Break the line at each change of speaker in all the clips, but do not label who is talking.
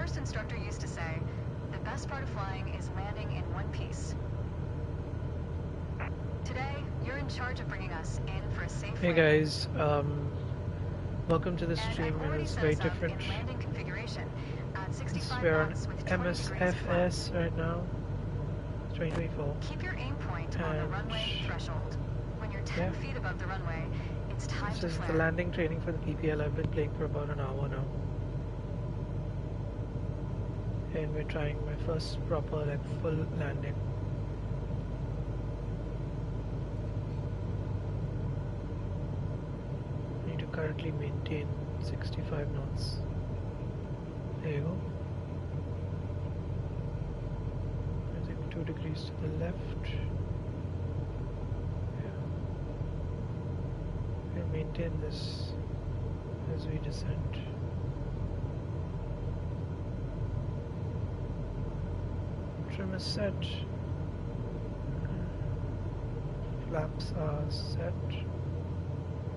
first instructor used to say, the best part of flying is landing in one piece. Today, you're in charge of bringing us in for a safe
Hey
landing.
guys, welcome to the stream. It is very different. We're on MSFS right now. 2024.
Keep your aim point on the runway threshold. When you're 10 feet above the runway, it's time to flare.
This is the landing training for the PPL. I've been playing for about an hour now. And we're trying my first proper, like, full landing. I need to currently maintain 65 knots. There you go. 2 degrees to the left. Yeah. We'll maintain this as we descend. Trim is set. Flaps are set.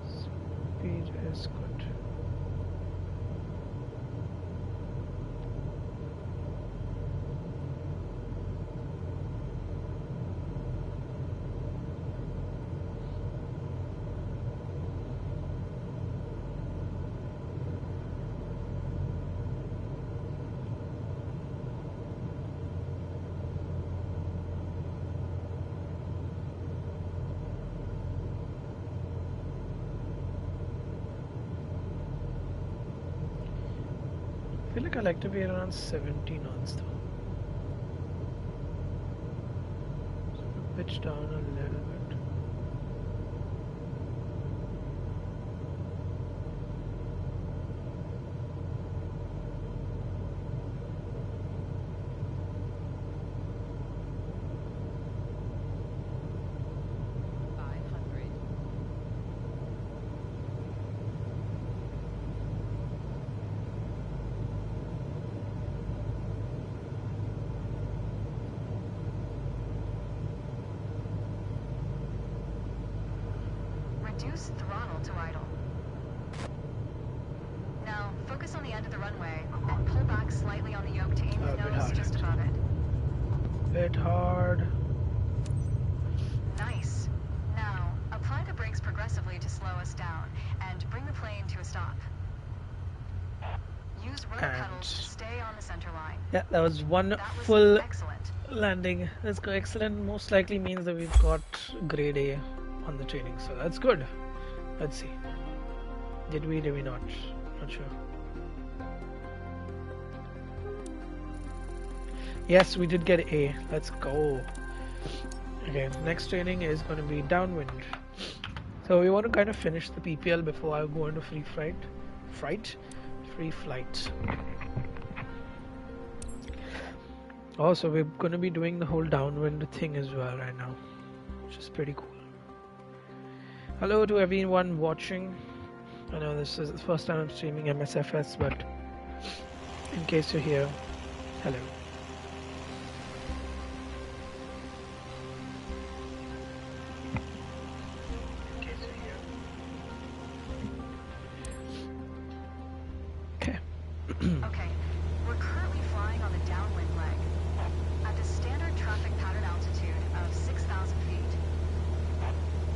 Speed is good. I feel like I like to be around 70 knots though. So pitch down a little bit.
Reduce throttle to idle. Now, focus on the end of the runway and pull back slightly on the yoke to aim the nose just above it.
Bit hard.
Nice. Now, apply the brakes progressively to slow us down and bring the plane to a stop. Use rudder pedals to stay on the center line.
Yeah, that was one full landing. Let's go. Excellent. Most likely means that we've got grade A on the training, so that's good. Let's see. Did we not? Not sure. Yes, we did get A. Let's go. Okay, next training is going to be downwind. So we want to kind of finish the PPL before I go into free flight. Free flight. Also, we're going to be doing the whole downwind thing as well right now, which is pretty cool. Hello to everyone watching. I know this is the first time I'm streaming MSFS, but in case you're here, hello. Okay.
Okay, we're currently flying on the downwind leg at the standard traffic pattern altitude of 6,000 feet.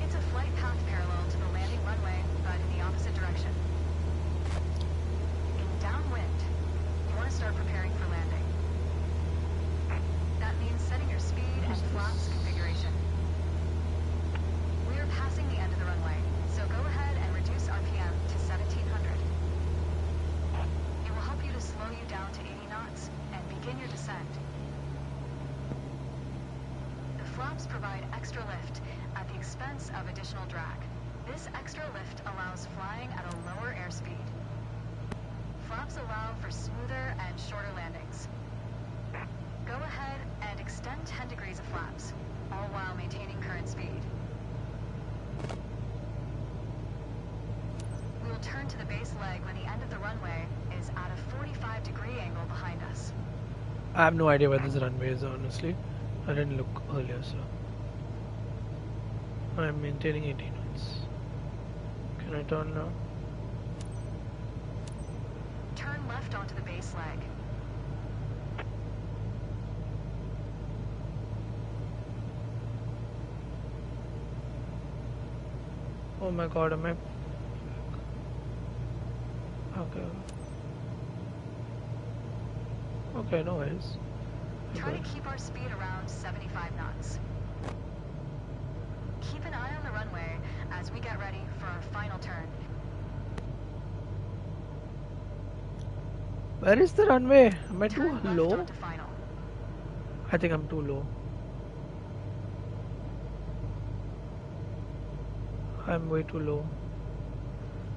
It's a flight path parallel to the landing runway, but in the opposite direction. In downwind, you want to start preparing for landing. That means setting your speed and flaps configuration. We are passing the end of the runway, so go ahead and reduce RPM to 1700. It will help you to slow you down to 80 knots and begin your descent. The flaps provide extra lift at the expense of additional drag. This extra lift allows flying at a lower airspeed. Flaps allow for smoother and shorter landings. Go ahead and extend 10 degrees of flaps, all while maintaining current speed. We will turn to the base leg when the end of the runway is at a 45-degree angle behind us.
I have no idea where this runway is, honestly. I didn't look earlier, so I'm maintaining 80 knots. Can I turn now?
Turn left onto the base leg.
Oh my god, am I... Okay. Okay, no worries.
Try to keep our speed around 75 knots. Keep an eye on the runway as we get ready for our final turn.
Where is the runway? Am I too
Turn
low?
left onto final.
I think I'm too low. I'm way too low.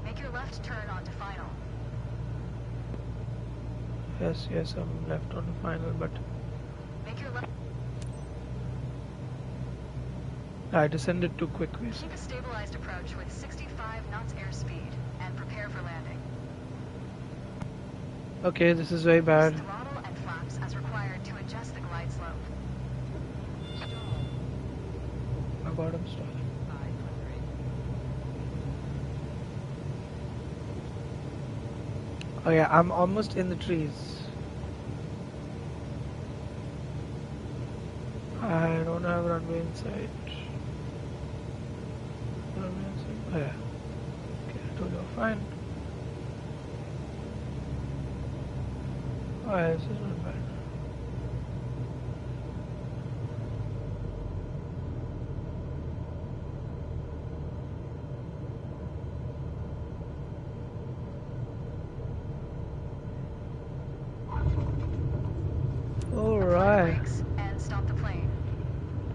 Make your left turn onto final.
Yes, I'm left on the final, but
Make your left.
I descended too quick.
Keep a stabilized approach with 65 knots airspeed and prepare for landing.
Okay, this is very bad.
Use throttle and flaps as required to adjust the glide slope.
My god, I'm stalling. Oh yeah, I'm almost in the trees. I don't have runway inside. Runway inside. Oh yeah. Okay, too low. Fine. Oh yeah, this is not bad. Alright.
And stop the plane.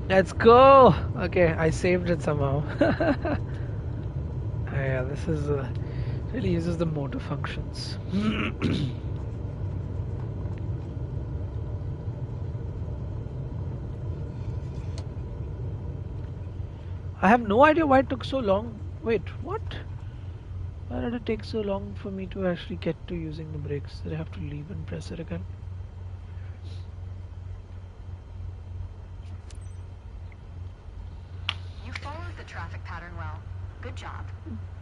Let's go! Okay, I saved it somehow. Oh, yeah, this is really uses the motor functions. I have no idea why it took so long. Wait, what? Why did it take so long for me to actually get to using the brakes? Did I have to leave and press it again?
You followed the traffic pattern well. Good job.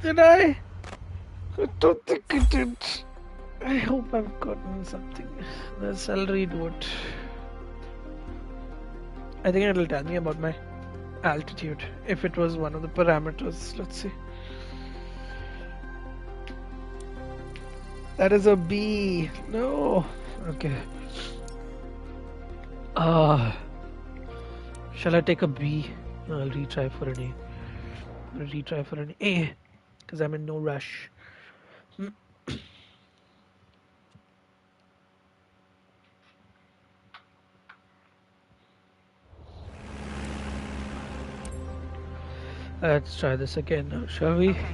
Did I? I don't think I did. I hope I've gotten something. Let's, I'll redo it. I think it'll tell me about my altitude if it was one of the parameters. Let's see. That is a B. No. Okay. Shall I take a B? No, I'll retry for an A. I'll retry for an A because I'm in no rush. Let's try this again now, shall we?
Okay.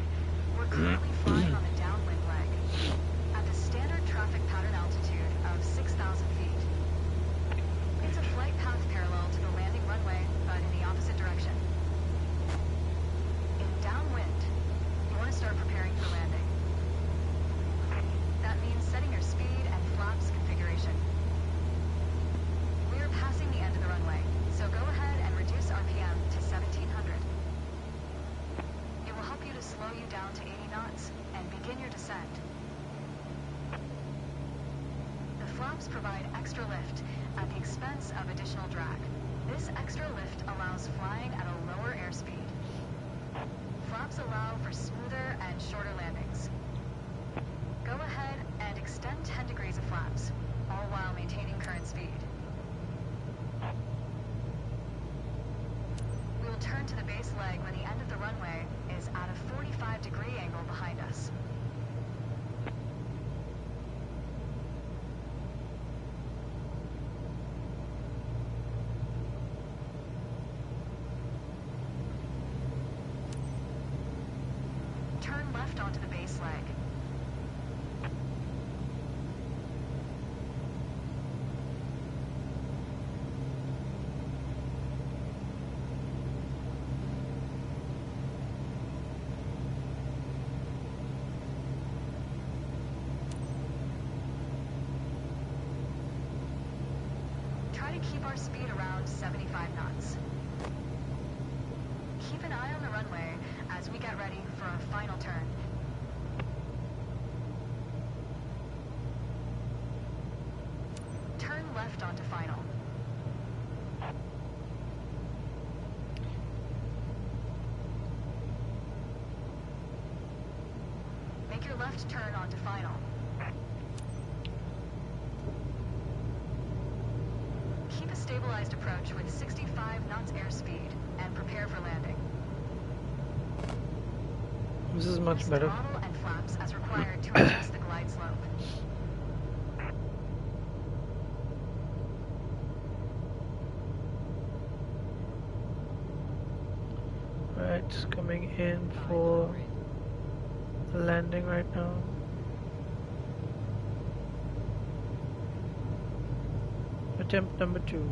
We're currently flying on the downwind leg at the standard traffic pattern altitude of 6,000 feet. It's a flight path parallel to the landing runway, but in the opposite direction. In downwind, you want to start preparing for landing. That means setting your speed and flaps configuration. We're passing the end of the runway, so go ahead and reduce RPM to 1700. It will help you to slow you down to 80 knots and begin your descent. The flaps provide extra lift at the expense of additional drag. This extra lift allows flying at a lower airspeed. Flaps allow for smoother and shorter landings. Go ahead and extend 10 degrees of flaps, all while maintaining current speed. We will turn to the base leg when the end of the runway is at a 45-degree angle behind us. Turn left onto the base leg. Try to keep our speed around 75 knots. Keep an eye on the runway as we get ready for our final turn. Turn left onto final. your left turn onto final. Keep a stabilized approach with 65 knots airspeed and prepare for landing.
This is much better.
Throttle and flaps as required to adjust the glide slope.
Right, coming in for the landing right now. Attempt number 2.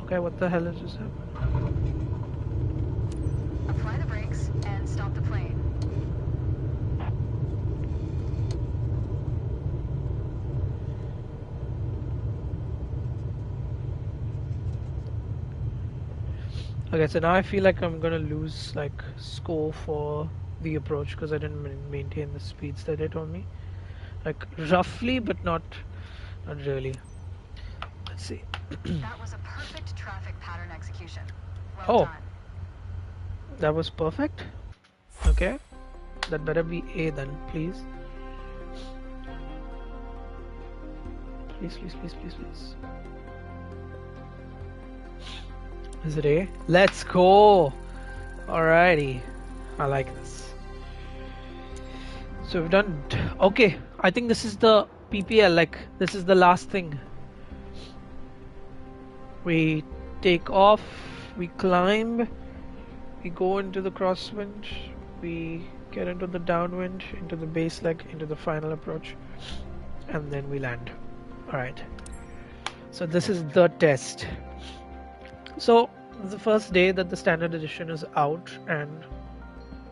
Okay, what the hell is this happening?
Apply the brakes and stop the plane.
Okay, so now I feel like I'm gonna lose like score for the approach because I didn't maintain the speeds that they told me. Like roughly, but not really. Let's see.
That was a perfect traffic pattern execution. Well
Oh,
done.
that was perfect. Okay, that better be A then, please. Please, please, please, please, please. Is it A? Let's go! Alrighty. I like this. So we've done... Okay, I think this is the PPL, like, this is the last thing. We take off, we climb, we go into the crosswind, we get into the downwind, into the base leg, into the final approach, and then we land. Alright. So this is the test. So the first day that the standard edition is out, and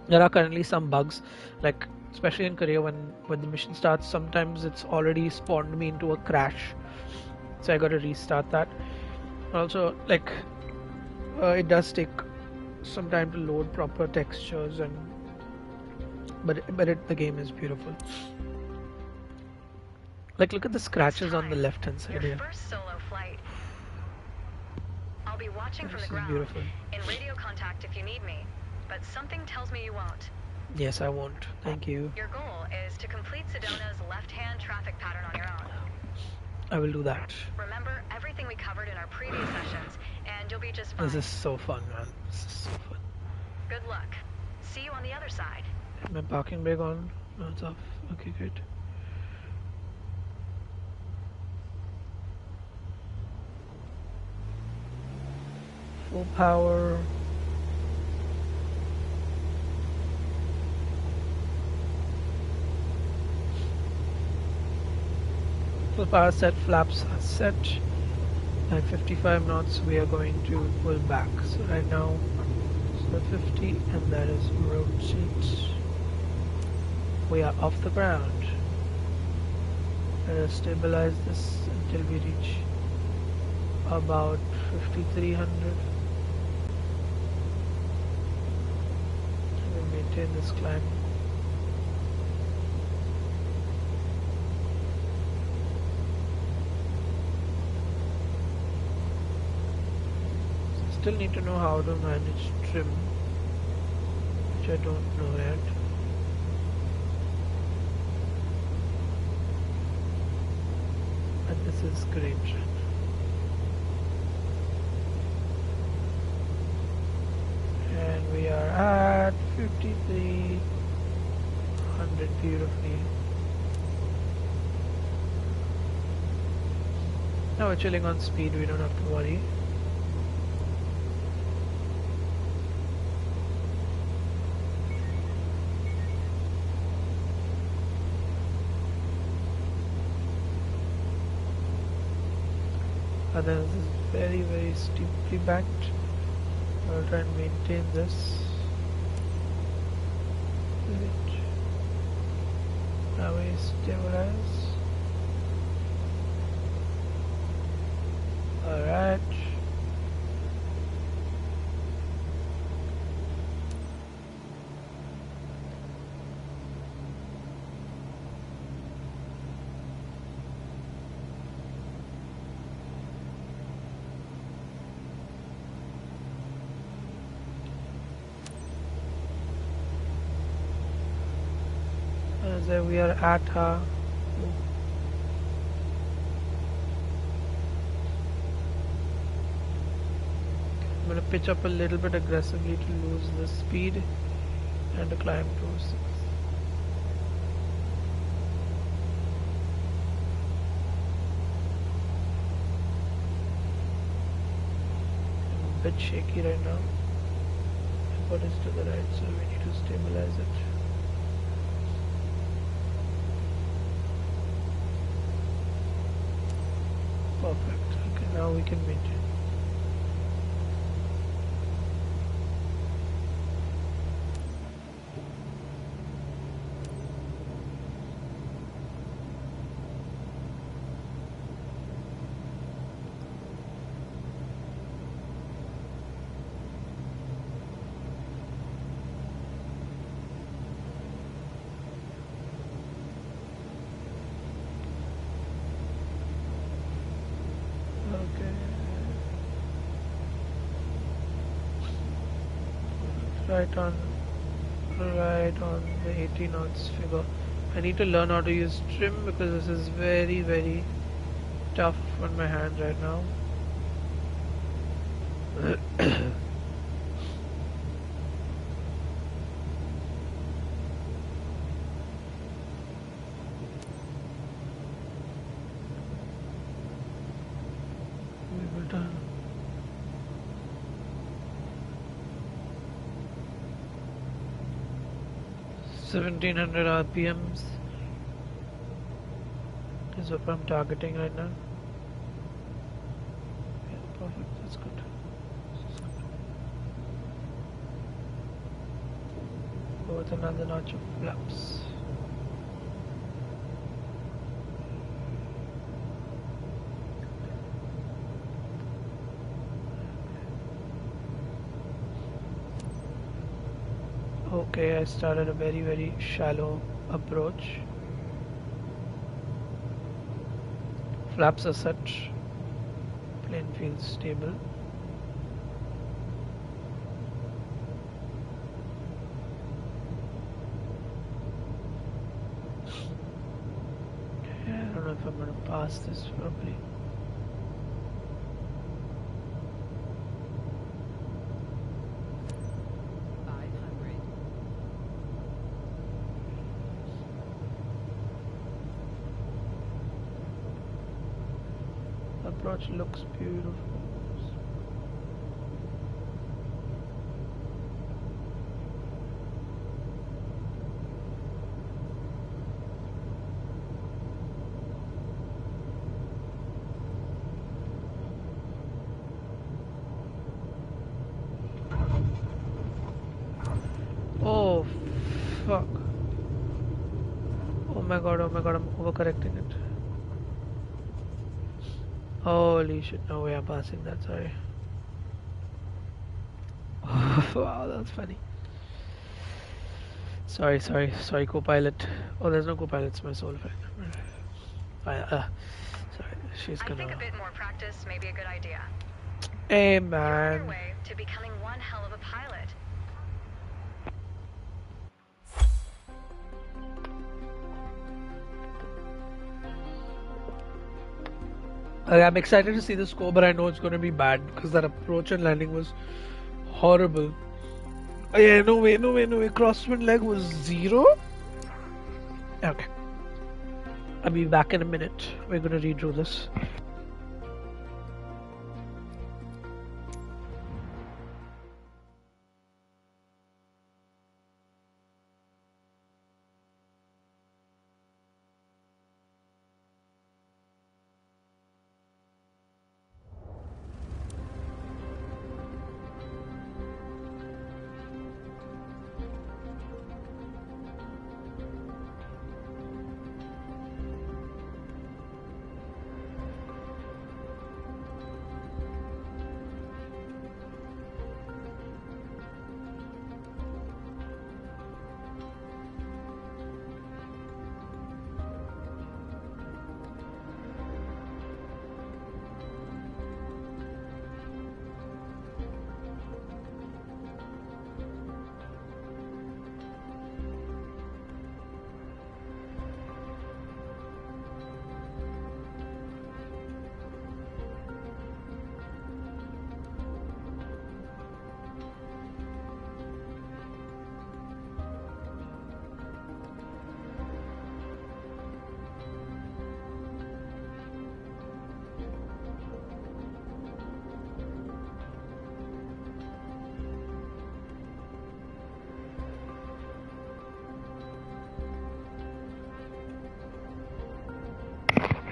there are currently some bugs, like especially in Korea when the mission starts, sometimes it's already spawned me into a crash, so I got to restart that. Also, like it does take some time to load proper textures, and the game is beautiful. Like look at the scratches on the left hand side here.
First solo flight. I'll be watching from the ground,
beautiful.
in radio contact if you need me, but something tells me you won't.
Yes, I won't. Thank you.
Your goal is to complete Sedona's left-hand traffic pattern on your own.
I will do that.
Remember everything we covered in our previous sessions, and you'll be just fine.
This is so fun, man. This is so fun.
Good luck. See you on the other side.
Is my parking brake on? No, it's off. Okay, great. Full power. Full power set, flaps are set. At 55 knots we are going to pull back. So right now it's at 50 and that is rotate. We are off the ground. Let us stabilize this until we reach about 5300. We maintain this climb. Still need to know how to manage trim, which I don't know yet. And this is great. And we are at 5300 beautifully. Now we're chilling on speed, we don't have to worry. And then this is very, very steeply banked. I'll try and maintain this. Now we stabilize. Alright. there we are at her. I'm going to pitch up a little bit aggressively to lose the speed and to climb to 6. I'm a bit shaky right now. My foot is to the right, so we need to stabilize it. Perfect. Okay, now we can maintain. Right on the 80 knots figure. I need to learn how to use trim because this is very tough on my hands right now. We will done. $1,700 RPMs is what I'm targeting right now. Yeah, perfect. That's good. Go with another notch of flaps. Okay, I started a very shallow approach. Flaps are set. Plane feels stable. Okay, I don't know if I'm going to pass this properly. Approach looks beautiful. Oh fuck. Oh my god, I'm overcorrecting it. Holy shit, no way I'm passing that, sorry. Wow, that's funny. Sorry, co-pilot. Oh, there's no co-pilot, it's my sole friend. Sorry, she's gonna...
I think a bit more practice may be a good idea.
Hey,
You're on your
man.
way to becoming one hell of a pilot.
I'm excited to see the score, but I know it's going to be bad because that approach and landing was horrible. Oh, yeah, no way. Crosswind leg was 0? Okay. I'll be back in a minute. We're going to redraw this.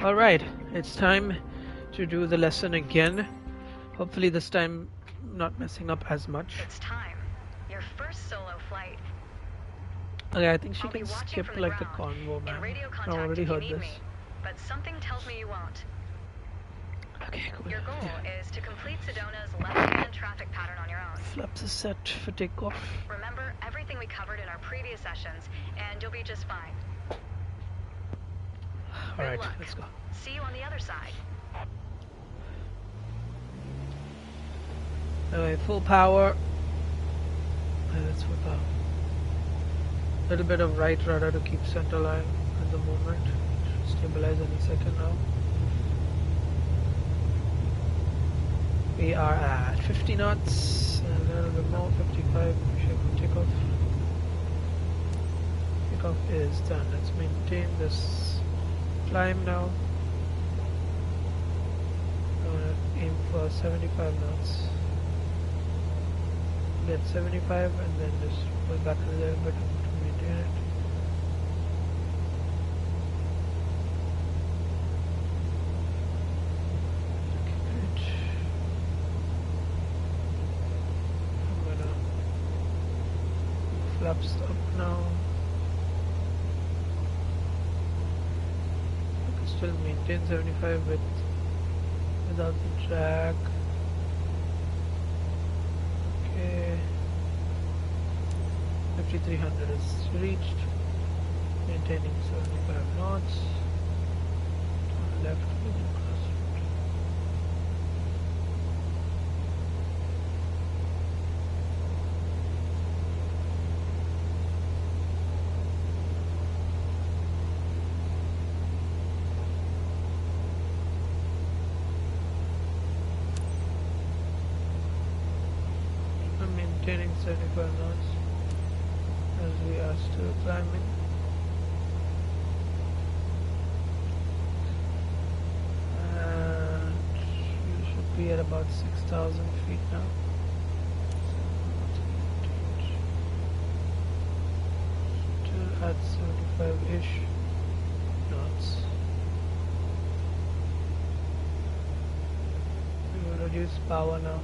Alright, it's time to do the lesson again. Hopefully this time not messing up as much.
It's time. Your first solo flight.
Okay, I think she
I'll be
can
watching
skip
from the
like the
ground,
convo,
in
man.
radio
I
contact
already
if you
heard
need
this.
me. But something tells me you won't.
Okay, cool.
Your goal
Yeah.
is to complete Sedona's left-hand traffic pattern on your own.
Flaps is set for takeoff.
Remember everything we covered in our previous sessions, and you'll be just fine.
Alright,
Good luck.
let's go.
See you on the other side.
Alright, full power. Let's put a little bit of right rudder to keep center line at the moment. Should stabilize any second now. We are at 50 knots and a little bit more, 55. Takeoff. Takeoff is done. Let's maintain this climb now. I'm gonna aim for 75 knots. Get 75 and then just pull back a little bit to maintain it. Good. I'm gonna flaps up now. I can still maintain 75 without the drag. Okay. 5300 is reached. Maintaining 75 knots. Turn left within crossroad. I'm maintaining 75 knots as we are still climbing. And we should be at about 6,000 feet now. Still at 75-ish knots. We will reduce power now.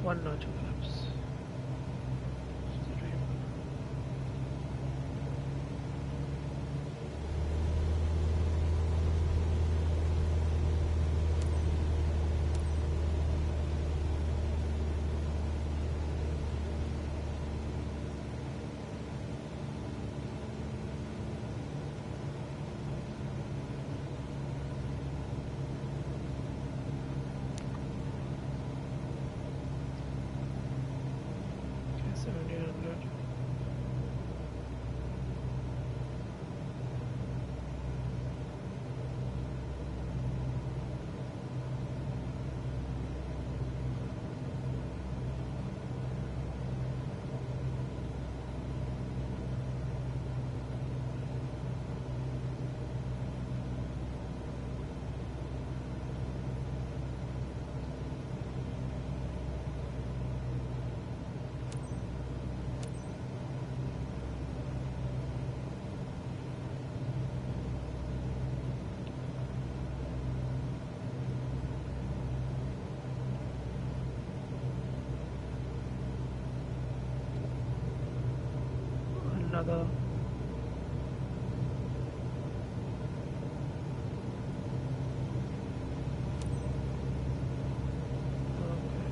One notch of flaps. Okay, 1700. Another. Okay.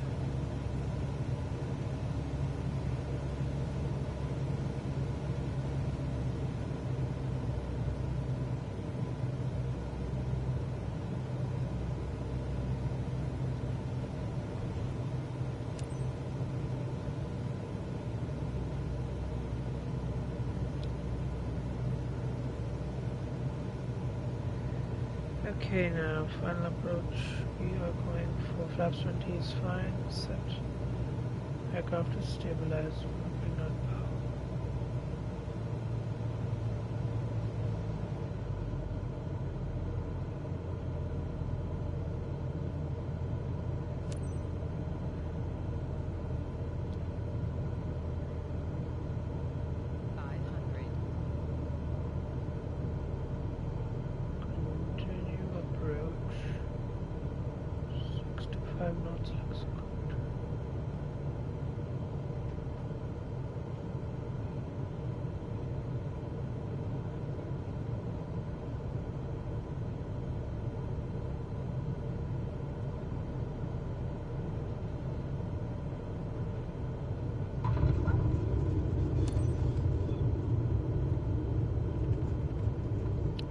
Okay, now final approach. We are going for flaps 20 is fine. Set. Aircraft is stabilized. Moving on bow. Continue approach. 65 knots looks good.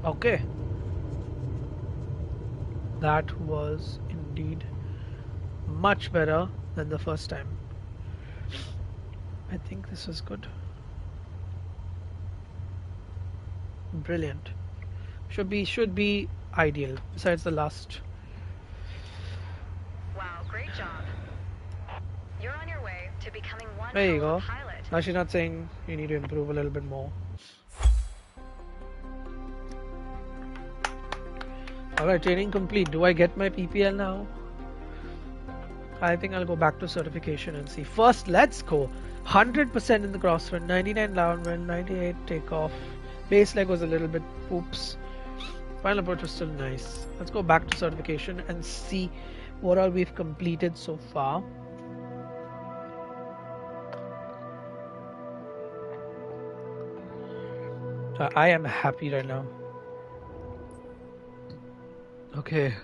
Okay. That was indeed much better than the first time. I think this is good. Brilliant. Should be ideal. Besides the last.
Wow, great job. You're on your way to becoming one
There you
hell
go.
of a pilot.
Now she's not saying you need to improve a little bit more. Alright, training complete. Do I get my PPL now? I think I'll go back to certification and see. First, let's go. 100% in the crosswind, 99 downwind, 98 takeoff. Base leg was a little bit oops. Final approach was still nice. Let's go back to certification and see what all we've completed so far. I am happy right now. Okay.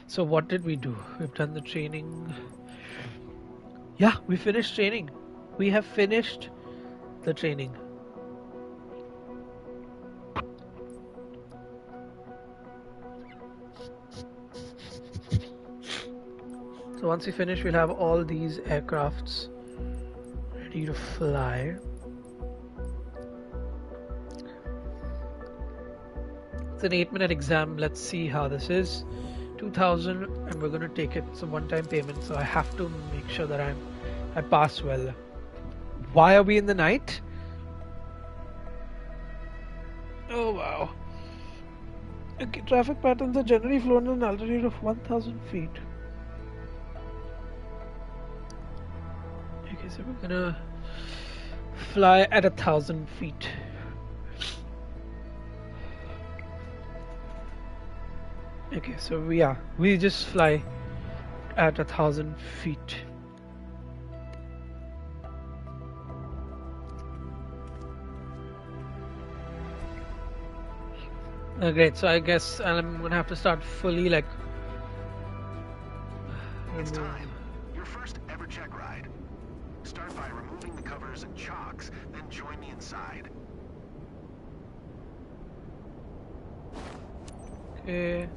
So what did we do? We've done the training. Yeah, we finished training. We have finished the training. So once we finish, we'll have all these aircrafts ready to fly. It's an 8-minute exam. Let's see how this is. 2,000, and we're gonna take it. It's a one-time payment, so I have to make sure that I pass well. Why are we in the night? Oh wow. Okay, traffic patterns are generally flown at an altitude of 1,000 feet. Okay, so we're gonna fly at 1,000 feet. Okay, so we just fly at 1,000 feet. Great, so I guess I'm gonna have to start fully like.
It's time. Your first ever check ride. Start by removing the covers and chocks, then join me inside.
Okay.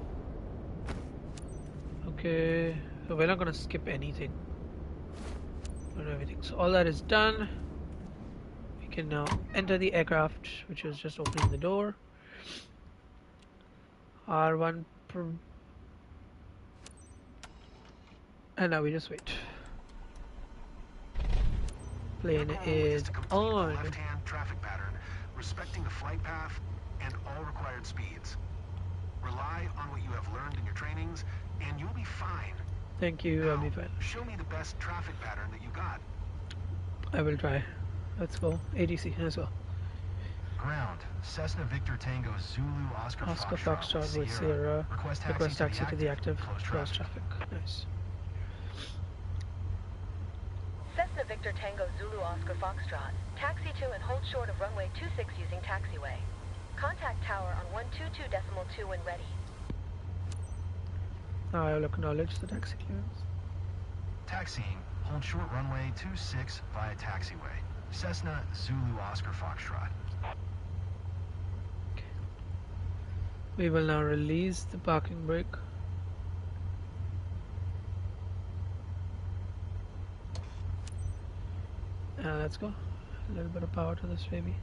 Okay. So we're not gonna skip anything. Or everything. So all that is done. We can now enter the aircraft, which is just opening the door. R1 and now we just wait. Plane is on.
Left-hand traffic pattern, respecting the flight path and all required speeds. Rely on what you have learned in your trainings, and you'll be fine.
Thank you,
Now,
I'll be fine.
show me the best traffic pattern that you got.
I will try. Let's go. ADC, let's go.
Ground, Cessna Victor Tango Zulu Oscar
Foxtrot with Sierra. Request taxi to the active. Close traffic. Nice.
Cessna Victor Tango Zulu Oscar Foxtrot. Taxi to and hold short of runway 26 using taxiway. Contact tower on 122.2 when ready.
Now I will acknowledge the taxi clearance.
Taxiing, hold short runway 26 via taxiway. Cessna Zulu Oscar Foxtrot.
Okay. We will now release the parking brake. Let's go. A little bit of power to this baby.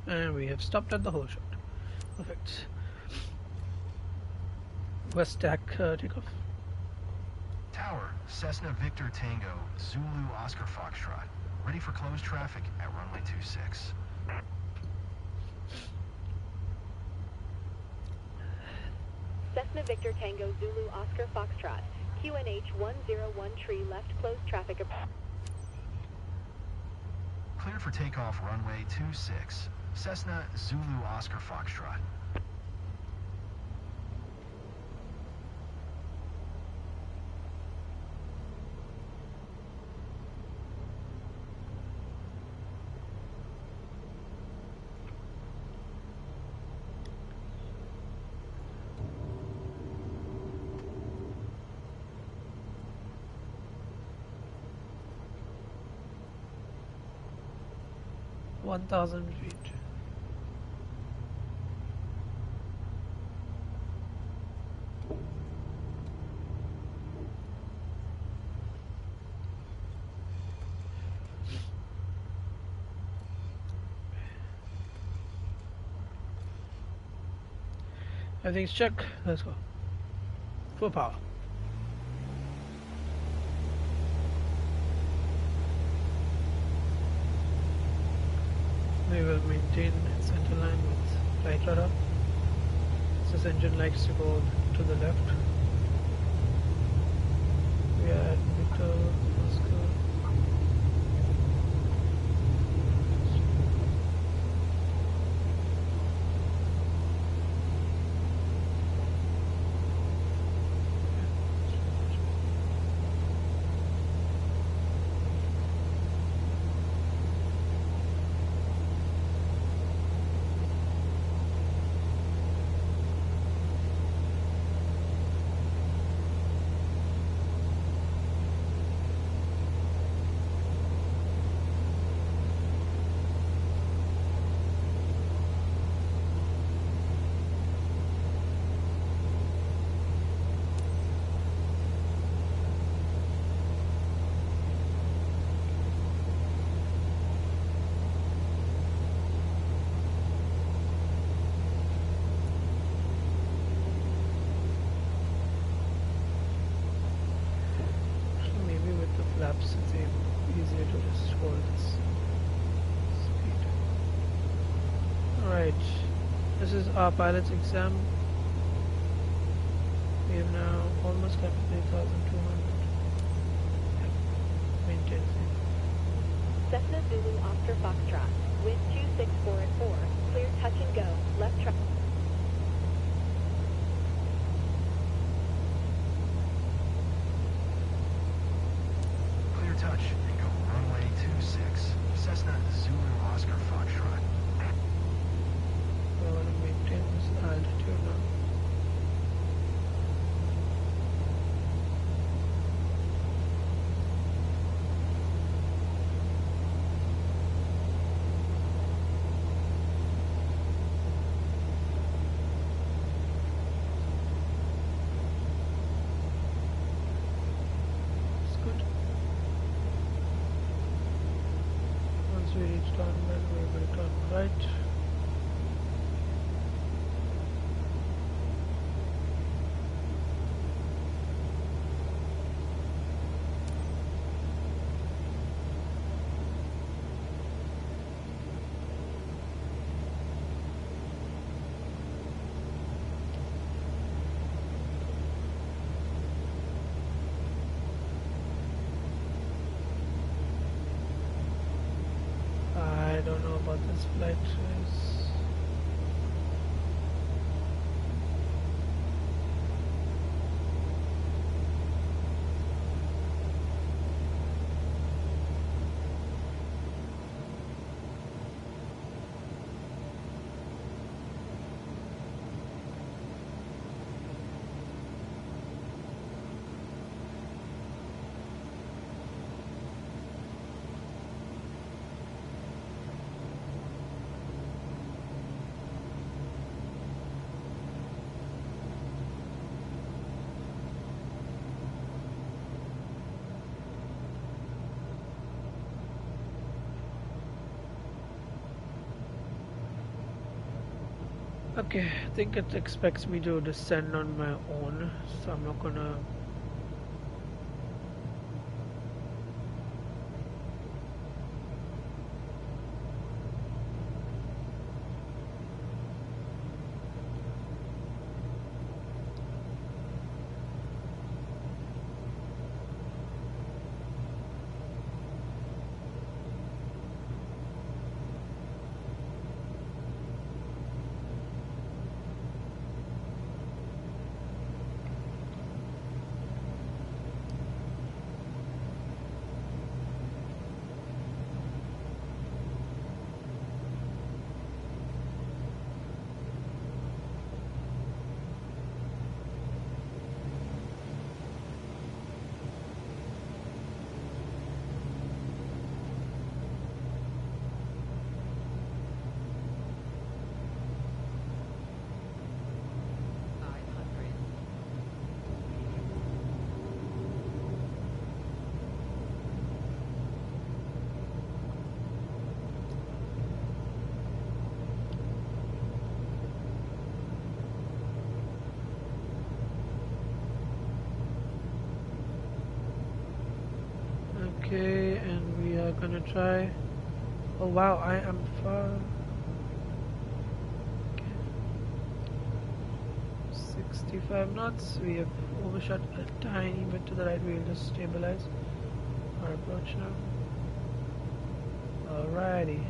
And we have stopped at the whole shot. Perfect. West stack takeoff.
Tower, Cessna Victor Tango, Zulu Oscar Foxtrot. Ready for closed traffic at runway 26.
Cessna Victor Tango Zulu Oscar Foxtrot. QNH 101 tree left closed traffic.
Cleared for takeoff runway 26. Cessna Zulu Oscar Foxtrot.
$1,000 feet. Everything's check. Let's go. Full power. We will maintain center line with right rudder. This engine likes to go to the left. We are at Victor Oscar. Flaps, it's easier to just hold this speed. Alright, this is our pilot's exam. We have now almost got 3,200. Maintain safe.
Cessna Zulu Oscar Foxtrot. Wind 264 at 4. Clear touch and go. Left truck.
Touch and go runway 26. Cessna Zulu Oscar Foxtrot.
I want to maintain this altitude now. We reach down when we will turn right. I don't know about this flight race. Okay, I think it expects me to descend on my own, so I'm not gonna. Okay, and we are gonna try. Oh wow, I am far. Okay. 65 knots. We have overshot a tiny bit to the right. We'll just stabilize our approach now. Alrighty.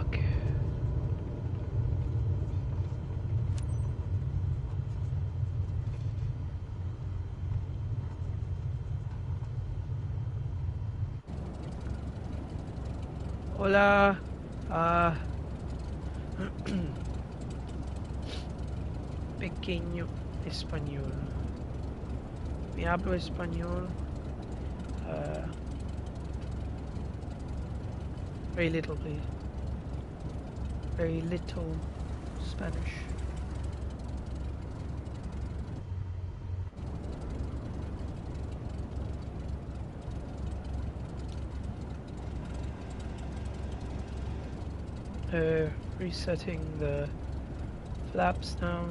Okay. Hola. Ah. Pequeño español. Me hablo español. Very little, please. Very little Spanish. Resetting the flaps now.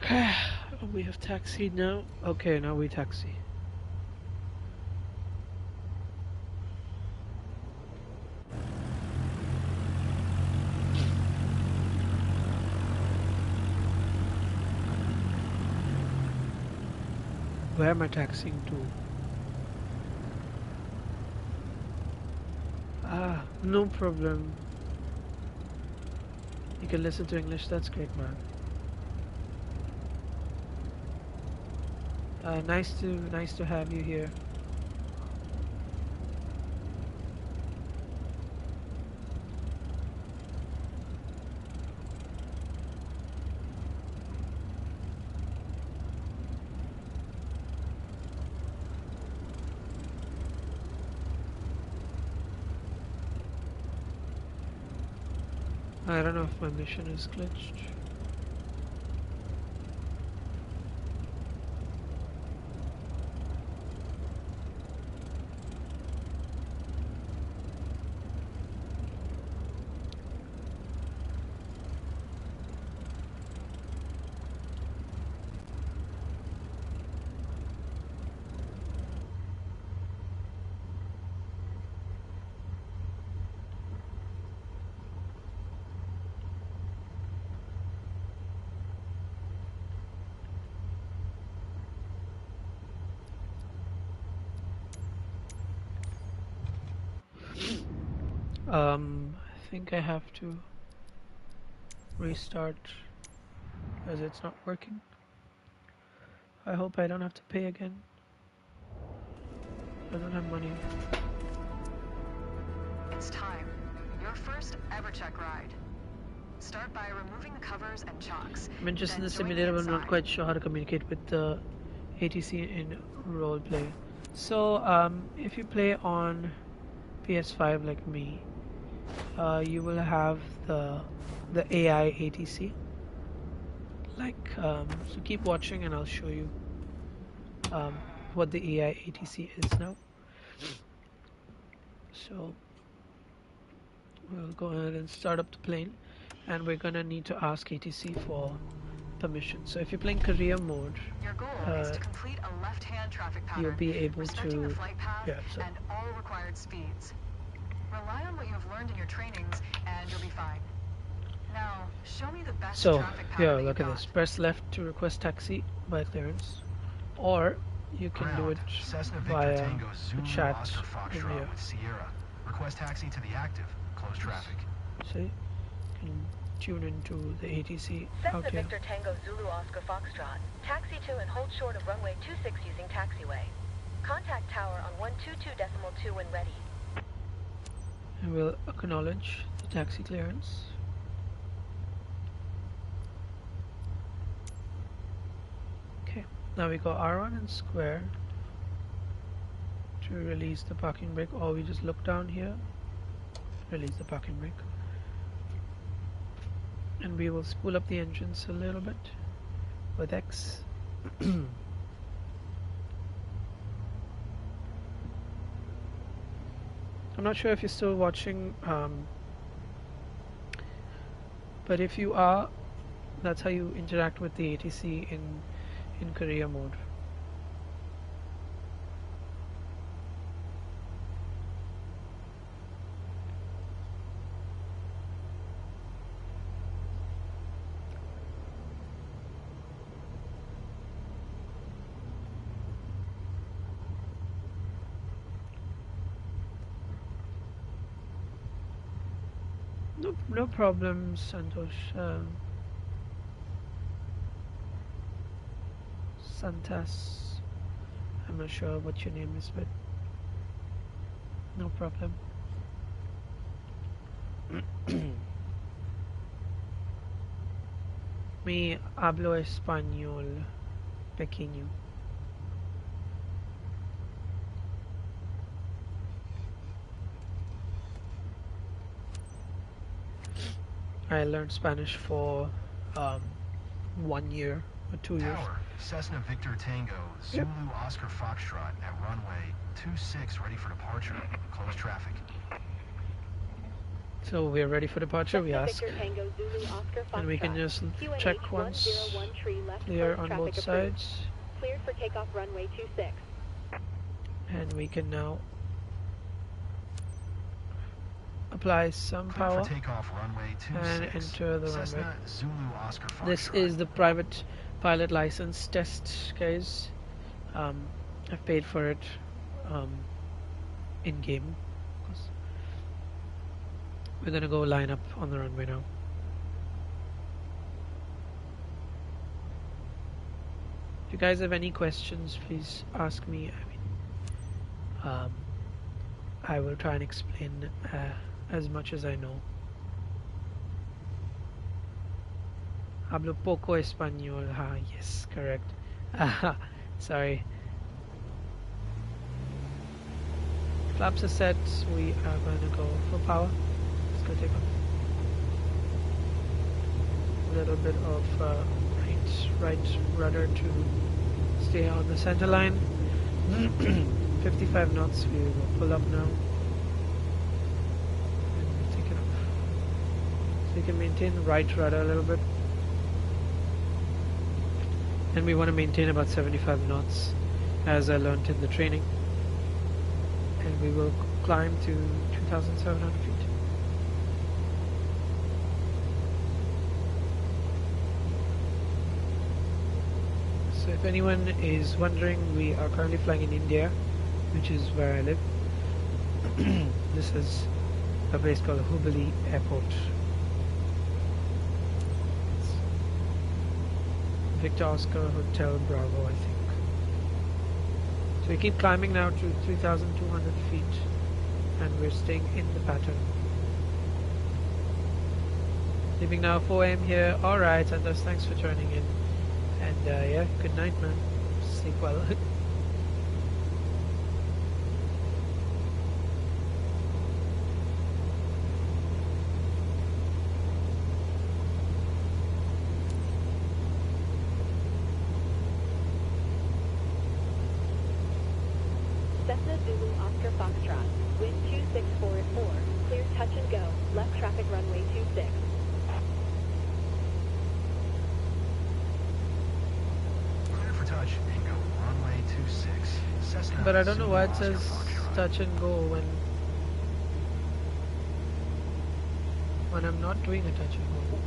Okay, we have taxied now. Okay, now we taxi. Where am I taxiing to? Ah, no problem. You can listen to English, that's great, man. Nice to have you here. I don't know if my mission is glitched. I think I have to restart as it's not working. I hope I don't have to pay again. I don't have money.
It's time. Your first EverCheck ride. Start by removing the covers and chocks.
I'm interested in
then
the
join
simulator, but I'm not
inside.
quite sure how to communicate with the ATC in roleplay. So, if you play on PS5 like me, you will have the AI ATC. So keep watching and I'll show you what the AI ATC is now. So we'll go ahead and start up the plane, and we're gonna need to ask ATC for permission. So if you're playing career mode,
Your goal is to complete a left-hand traffic pattern,
you'll be able
respecting
to
the flight path
so
and all required speeds. Rely on what you have learned in your trainings, and you'll be fine. Now, show me the best traffic pattern
yeah,
that
look
you've
at
got.
this. Press left to request taxi by clearance, or you can do it
Cessna Victor
via
Tango
the
Zulu
chat
Oscar
in
Foxtrot
here.
with Sierra. Request taxi to the active. Close traffic.
See, you can tune into the ATC out
Cessna
here.
Victor Tango Zulu Oscar Foxtrot. Taxi to and hold short of runway 26 using taxiway. Contact tower on 122.2 when ready.
And we'll acknowledge the taxi clearance. Okay, now we go R1 and square to release the parking brake, or we just look down here, release the parking brake. And we will spool up the engines a little bit with X. I'm not sure if you're still watching, but if you are, that's how you interact with the ATC in career mode. No problem, Santosh. Santas. I'm not sure what your name is, but no problem. Me hablo español pequeño. I learned Spanish for 1 year or 2 years.
Tower, Cessna Victor Tango Zulu Oscar Foxtrot at runway 26 ready for departure. Close traffic.
So we're ready for departure, we
Cessna
ask.
Victor Tango Zulu Oscar
And we can
Foxtrot.
just
QNH
check once,
101 tree left
clear
close
on
traffic
both
approved.
sides.
Cleared for takeoff runway 26.
And we can now apply some
Clear
power
for takeoff runway 26.
and enter the runway.
Cessna Zulu Oscar Foxtrot.
This is the private pilot license test, guys. I've paid for it in game. We're gonna go line up on the runway now. If you guys have any questions, please ask me. I will try and explain as much as I know. Hablo poco español. Yes, correct. Sorry. Flaps are set. We are going to go for power. Let's go take off. A little bit of right rudder to stay on the center line. 55 knots. We will pull up now. And take it off. So you can maintain the right rudder a little bit. And we want to maintain about 75 knots, as I learned in the training. And we will climb to 2,700 feet. So if anyone is wondering, we are currently flying in India, which is where I live. This is a place called Hubli Airport. Victor Oscar Hotel Bravo, I think. So we keep climbing now to 3,200 feet, and we're staying in the pattern. Leaving now 4 AM here. Alright, Santos, thanks for joining in. And yeah, good night, man. Sleep well.
Cessna Zulu Oscar Foxtrot, wind 264 at 4, clear touch and go, left traffic runway 26.
Clear for touch and go runway 26. Cessna
But I don't know
Zulu
why it
Oscar
says
Foxtrot.
touch and go when I'm not doing a touch and go.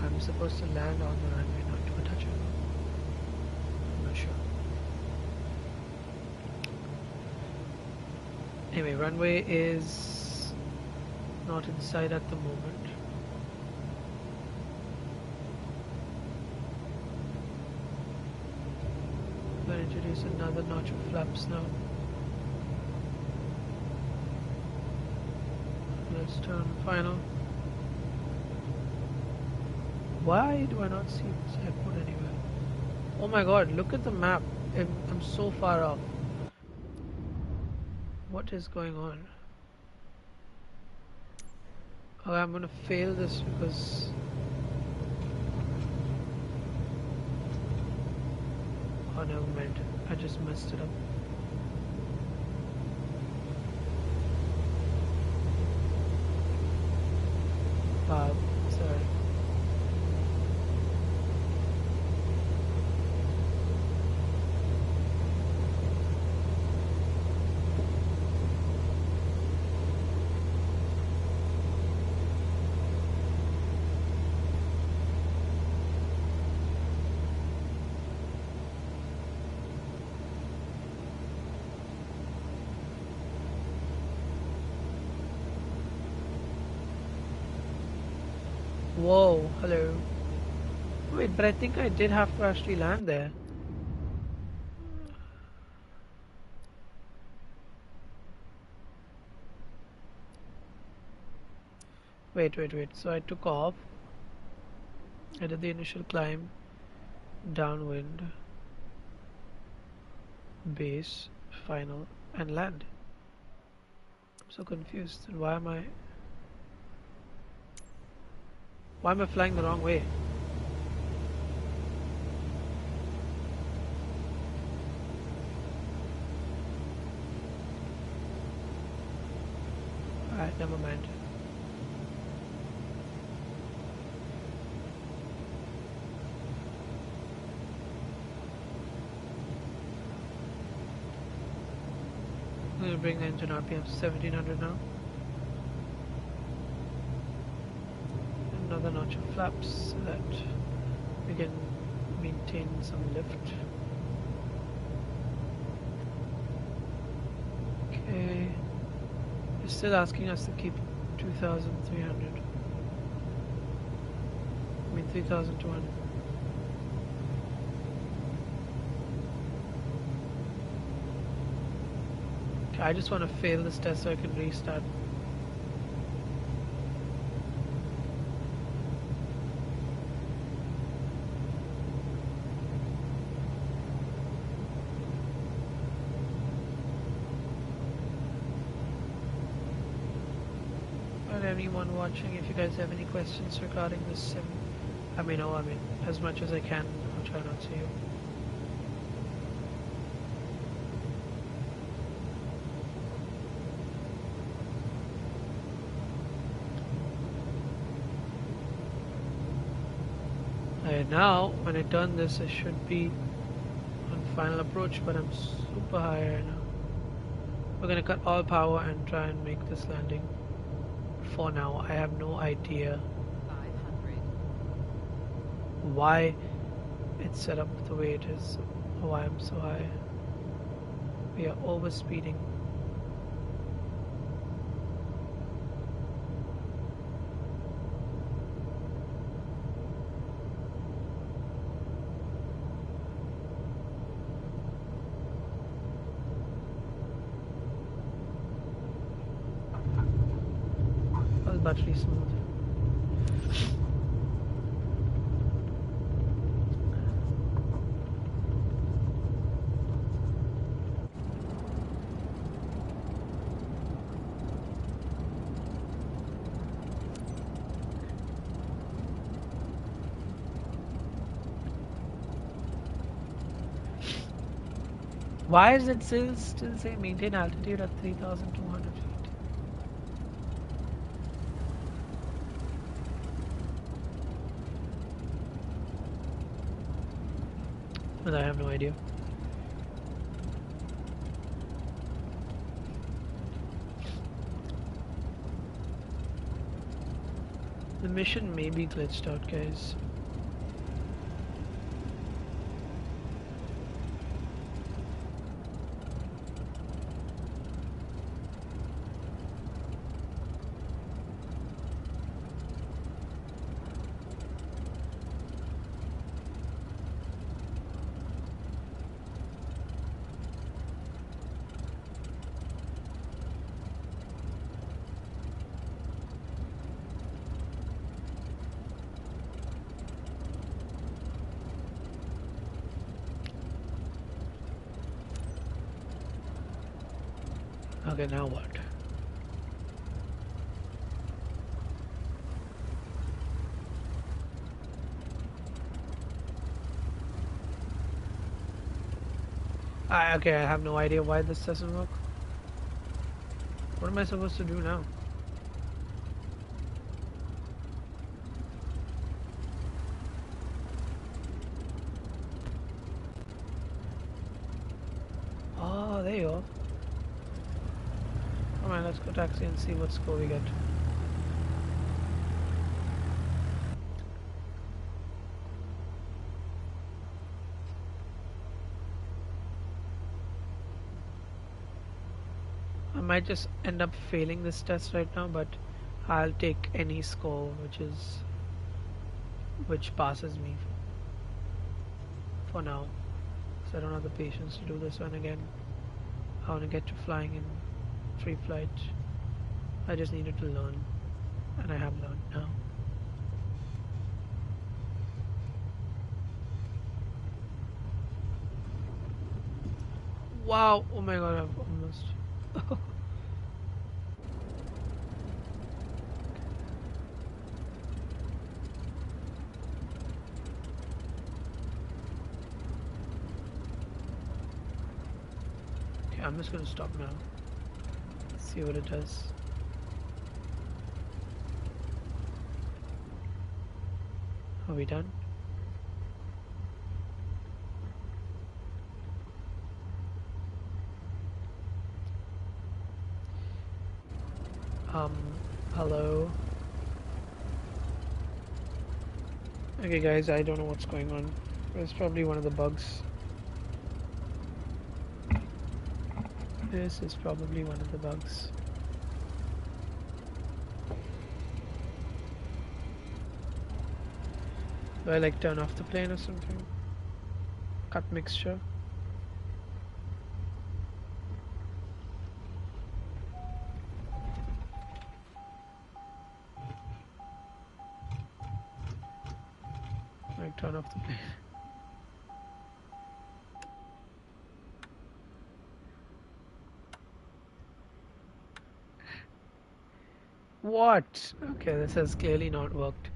I'm supposed to land on the runway, not do a touch and go. I'm not sure. Anyway, runway is not in sight at the moment. I'm going to introduce another notch of flaps now. Let's turn final. Why do I not see this airport anywhere? Oh my god, look at the map. I'm so far off. What is going on? Oh, I'm gonna fail this because oh, never mind. I just messed it up. Sorry. Whoa, hello. Wait, but I think I did have to actually land there. Wait. So I took off. I did the initial climb, downwind, base, final, and land. I'm so confused. And why am I flying the wrong way? Alright, never mind. I'm going to bring the engine RPM to 1700 now. Another notch of flaps so that we can maintain some lift. Okay. It's still asking us to keep 2,300. I mean 3,200. Okay, I just want to fail this test so I can restart. Anyone watching, if you guys have any questions regarding this sim, let me know. I mean, as much as I can, I'll try not to. And now, when I turn this, I should be on final approach, but I'm super high right now. We're gonna cut all power and try and make this landing. For now, I have no idea
500.
why it's set up the way it is, or why I'm so high. We are overspeeding. All battery smooth. Why is it still say maintain altitude at 3,200 feet? But I have no idea. The mission may be glitched out, guys. Okay, now what? Okay, I have no idea why this doesn't work. What am I supposed to do now? Oh, there you go. Come on, let's go taxi and see what score we get. I might just end up failing this test right now, but I'll take any score which passes me for now. So I don't have the patience to do this one again. I want to get to flying in free flight. I just needed to learn, and I have learned now. Wow! Oh my god, I've almost... Okay, I'm just gonna stop now. See what it does. Are we done? Hello? Okay guys, I don't know what's going on. It's probably one of the bugs. This is probably one of the bugs. Do I like turn off the plane or something? Cut mixture. Like turn off the plane. What? Okay, this has clearly not worked.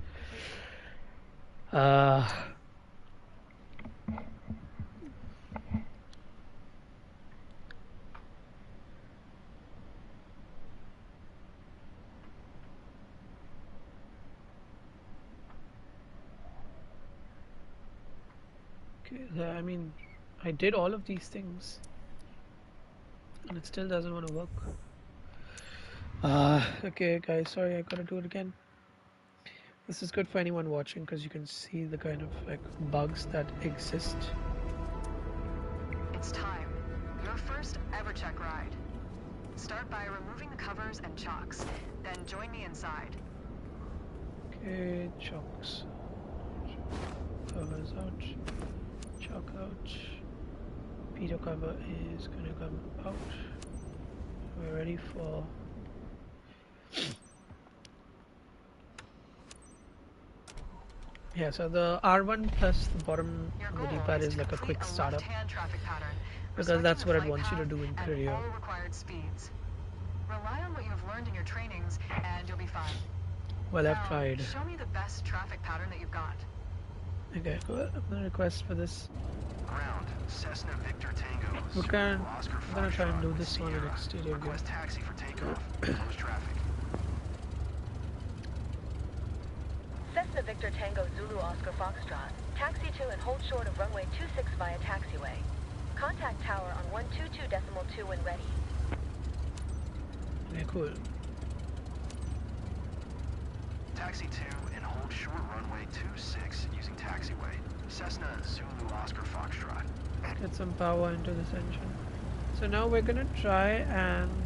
Okay, I mean, I did all of these things, and it still doesn't want to work. Okay guys, sorry, I gotta do it again. This is good for anyone watching because you can see the kind of like bugs that exist.
It's time. Your first Start by removing the covers and chocks. Then join me inside.
Okay, chocks. Covers out. Chalk out. Peter cover is gonna come out. We're ready for so the R1 plus the bottom of the D-pad is like a quick startup because that's what it wants you to do in career.
All required speeds. Rely on what you have learned in your trainings and you'll be fine.
Well,
now,
I've tried.
Show me the best traffic pattern that you've got.
Okay, cool. I'm gonna request for this.
Ground, Cessna Victor Tango.
I'm gonna try and do this one in exterior view.
Request taxi for takeoff. Close traffic.
Cessna Victor Tango Zulu Oscar Foxtrot. Taxi to and hold short of runway 26 via taxiway. Contact tower on 122.2 when ready.
Okay, cool.
Taxi to and hold short runway 26 using taxiway. Cessna Zulu Oscar Foxtrot.
Get some power into this engine. So now we're gonna try and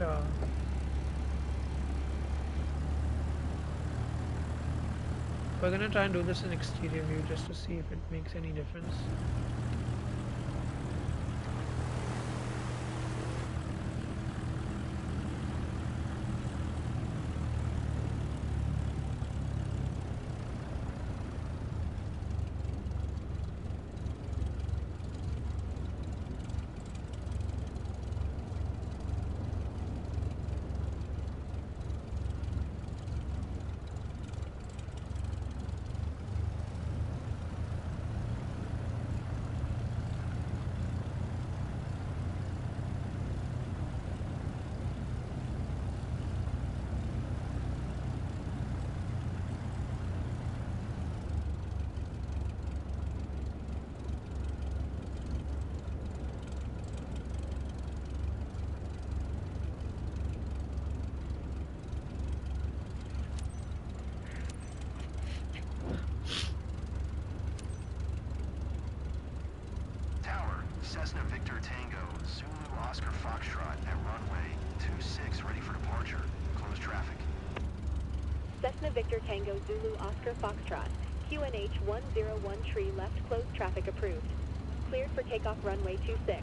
do this in exterior view just to see if it makes any difference.
Cessna Victor Tango, Zulu Oscar Foxtrot at runway 26 ready for departure. Close traffic.
Cessna Victor Tango Zulu Oscar Foxtrot. QNH 101 tree left closed traffic approved. Cleared for takeoff runway 26.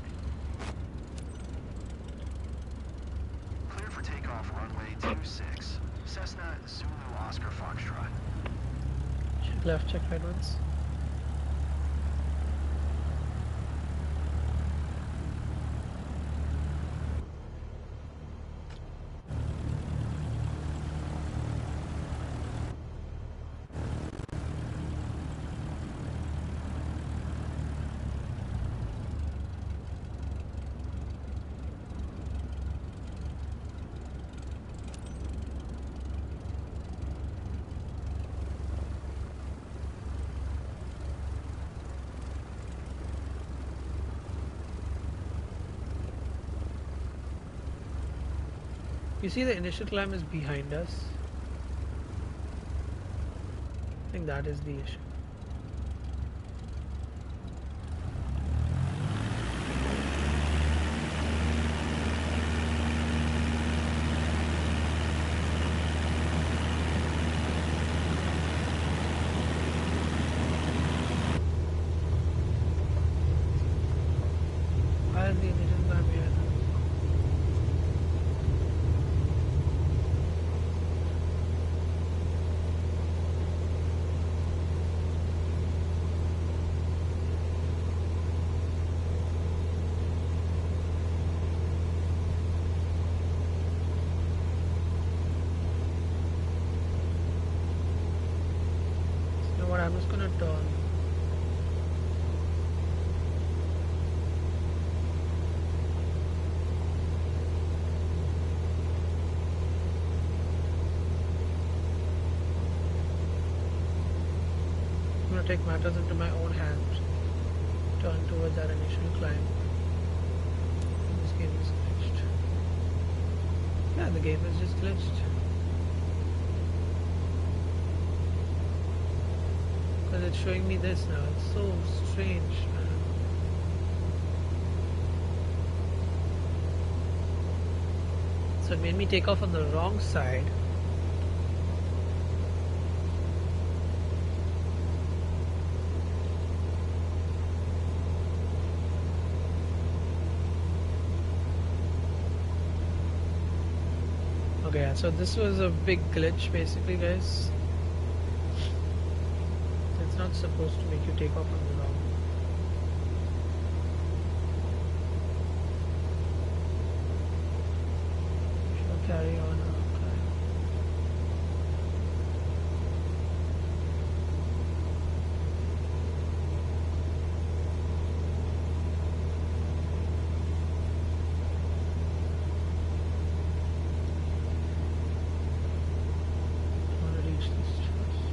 Cleared for takeoff runway 26. Cessna Zulu Oscar Foxtrot.
Check left, check right once. You see the initial climb is behind us. I think that is the issue. Why is the initial climb behind us? I'm just gonna turn. I'm gonna take matters into my own hands. Turn towards that initial climb. This game is glitched. Yeah, the game is just glitched. Because it's showing me this now. It's so strange, man. So it made me take off on the wrong side. Okay, so this was a big glitch basically, guys. It's not supposed to make you take off on the wrong. Shall carry on. Okay. I want to reach this first.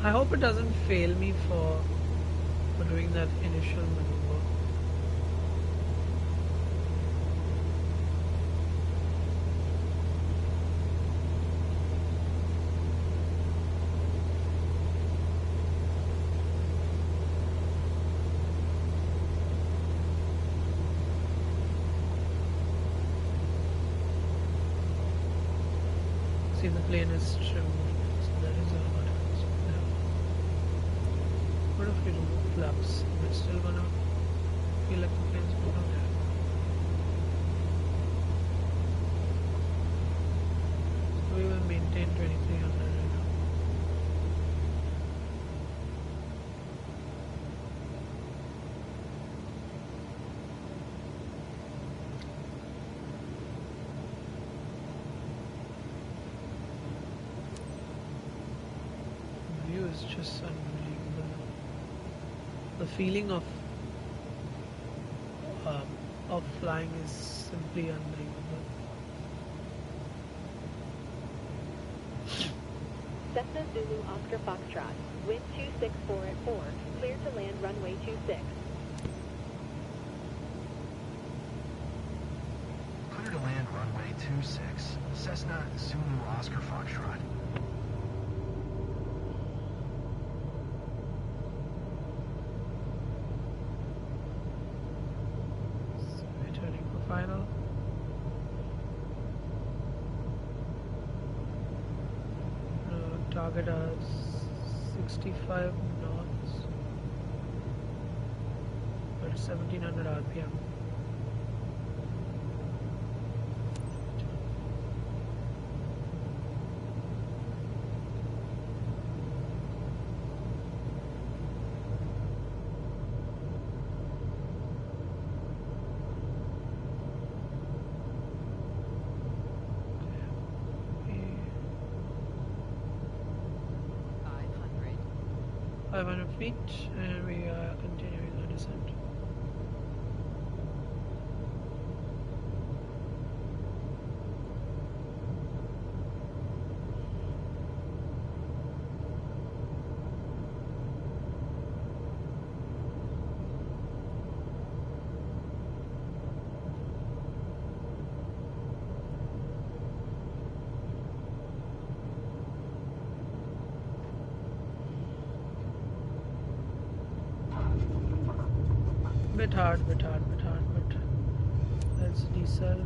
I hope it doesn't fail me for doing that initial maneuver. See, the plane is trimmed, so that is all what happens. What if we remove flaps? It's still gonna feel like the plane's going down there. So we will maintain 2300 right now. The view is just unbelievable. The feeling of flying is simply unbelievable.
Cessna Zulu Oscar Foxtrot, wind 264 at 4, clear to land runway 26.
Clear to land runway 26. Cessna Zulu Oscar Foxtrot.
So we're turning for final. Target us 65 knots, but 1700 RPM.
.500.
500 feet, and we are continuing the descent. Bit hard, but let's decel.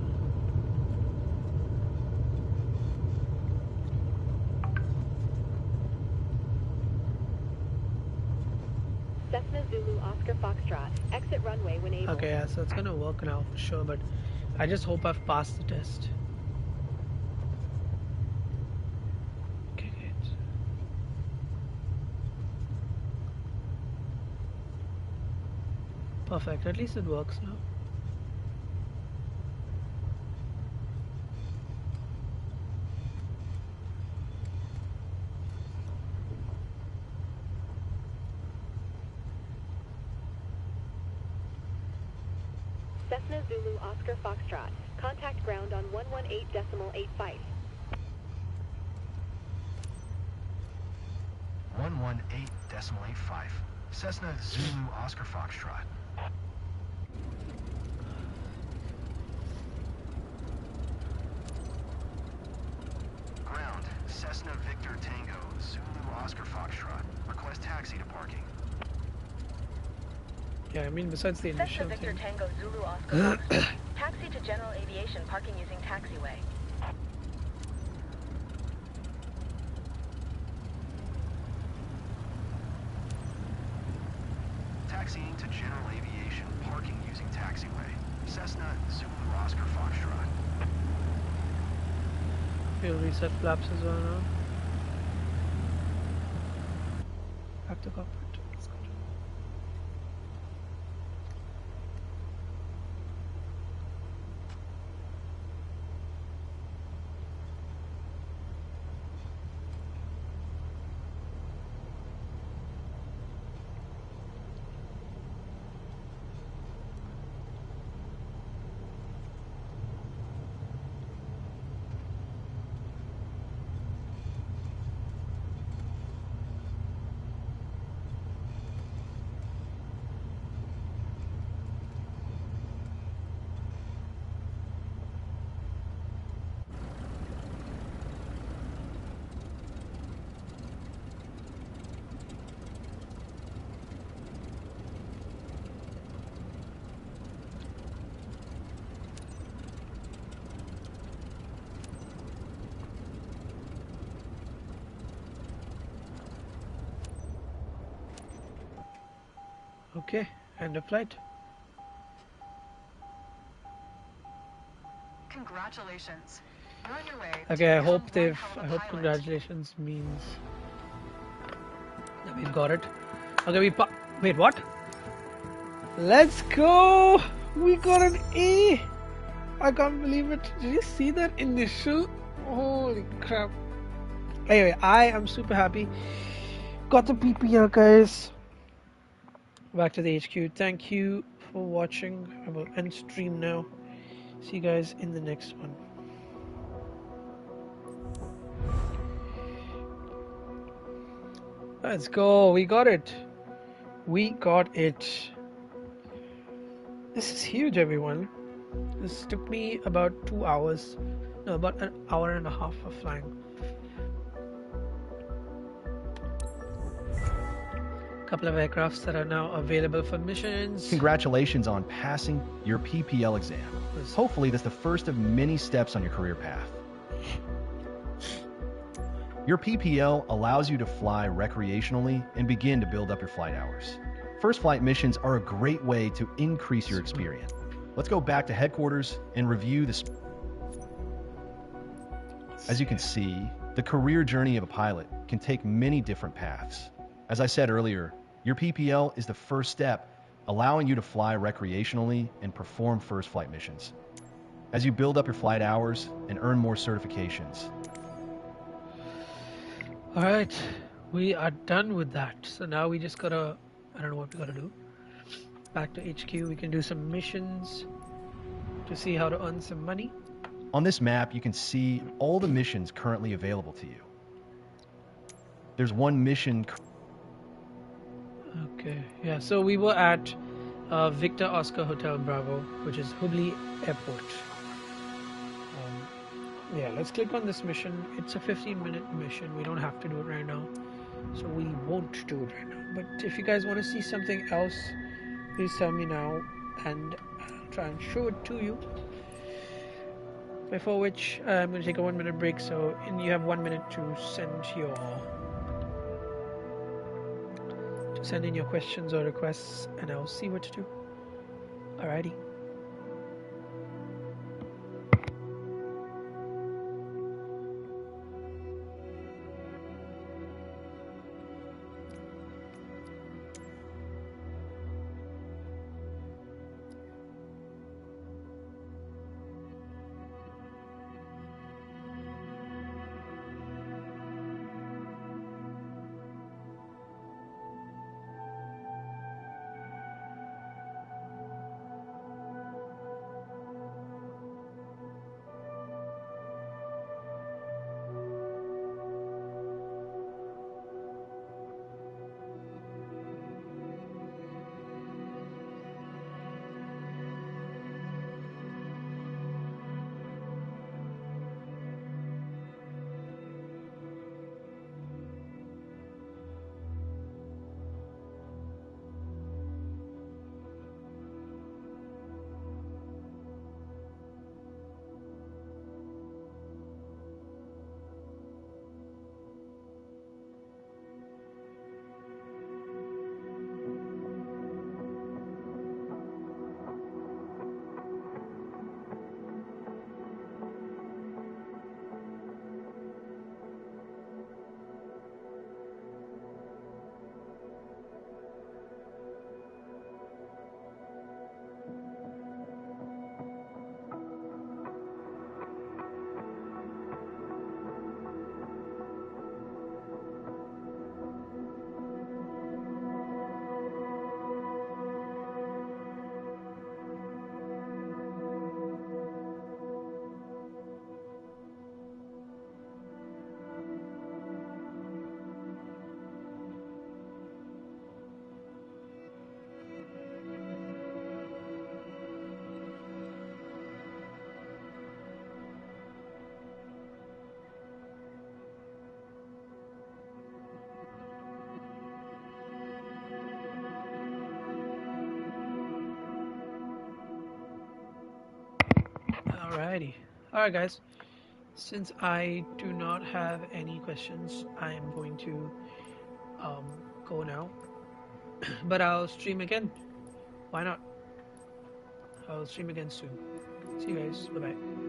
Cessna Zulu Oscar Foxtrot, exit runway when able.
Okay, yeah, so it's gonna work now for sure, but I just hope I've passed the test. Okay, good. Perfect, at least it works now.
Cessna Zulu Oscar Foxtrot, contact ground on 118.85.
118.85. Cessna Zulu Oscar Foxtrot. Victor Tango Zulu Oscar Foxtrot. Request taxi to parking.
Yeah, I mean, besides the
Cessna
initial
Victor
thing.
Tango Zulu Oscar Foxtrot. Taxi to general aviation parking using taxiway.
Taxiing to general aviation parking using taxiway. Cessna Zulu Oscar Foxtrot.
We'll reset flaps as well now. Back to cockpit. Let's go. Okay, end of flight.
Congratulations. You're on your way.
Okay, I
to
hope
become one hell of a pilot.
congratulations means that we've got it. Okay, wait, what? Let's go! We got an A! I can't believe it. Did you see that initial? Holy crap. Anyway, I am super happy. Got the PPL, guys. Back to the HQ. Thank you for watching. I will end stream now. See you guys in the next one. Let's go. We got it. We got it. This is huge, everyone. This took me about 2 hours. No, about an hour and a half of flying. Couple of aircrafts that are now available for missions.
Congratulations on passing your PPL exam. Hopefully that's the first of many steps on your career path. Your PPL allows you to fly recreationally and begin to build up your flight hours. First flight missions are a great way to increase your experience. Let's go back to headquarters and review this. As you can see, the career journey of a pilot can take many different paths. As I said earlier, your PPL is the first step, allowing you to fly recreationally and perform first flight missions. As you build up your flight hours and earn more certifications.
Alright, we are done with that. So now we just gotta, I don't know what we gotta do. Back to HQ, we can do some missions to see how to earn some money.
On this map, you can see all the missions currently available to you. There's one mission.
Okay, yeah, so we were at Victor Oscar Hotel Bravo, which is Hubli Airport. Yeah, let's click on this mission. It's a 15-minute mission. We don't have to do it right now, so we won't do it right now. But if you guys want to see something else, please tell me now, and I'll try and show it to you. Before which, I'm going to take a 1-minute break, so you have 1 minute to send in your questions or requests, and I'll see what to do. Alrighty. Alrighty. Alright, guys. Since I do not have any questions, I am going to go now. But I'll stream again. Why not? I'll stream again soon. See you guys. Bye bye.